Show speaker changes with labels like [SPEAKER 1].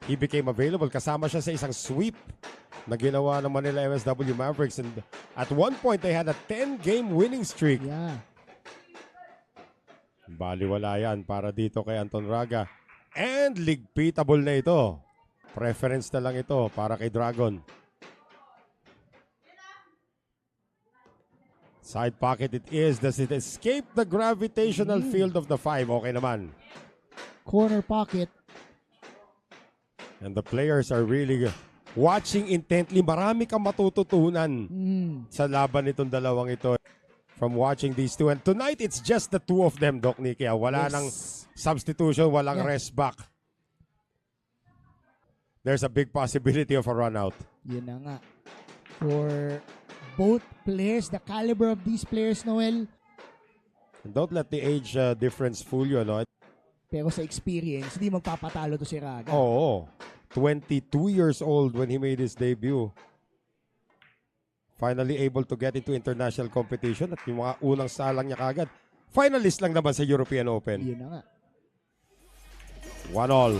[SPEAKER 1] he became available. Kasama siya sa isang sweep na ginawa ng Manila MSW Mavericks. And at one point, they had a 10-game winning streak.
[SPEAKER 2] Yeah.
[SPEAKER 1] Baliwala yan para dito kay Anton Raga. And ligpitable na ito. Preference na lang ito para kay Dragon. Side pocket it is. Does it escape the gravitational field of the 5? Okay naman.
[SPEAKER 2] Corner pocket.
[SPEAKER 1] And the players are really watching intently. Marami kang matututunan sa laban nitong dalawang ito from watching these two. And tonight, it's just the two of them, Doc Nicky. Wala nang substitution, walang rest back. There's a big possibility of a run out.
[SPEAKER 2] Yun na nga. For both players, the caliber of these players, Noel.
[SPEAKER 1] And don't let the age difference fool you, no?
[SPEAKER 2] Pero sa experience, hindi magpapatalo to si Raga.
[SPEAKER 1] Oo. 22 years old when he made his debut. Finally able to get into international competition at yung mga unang salang niya kagad. Finalist lang naman sa European Open.
[SPEAKER 2] Yun na nga.
[SPEAKER 1] 1-1.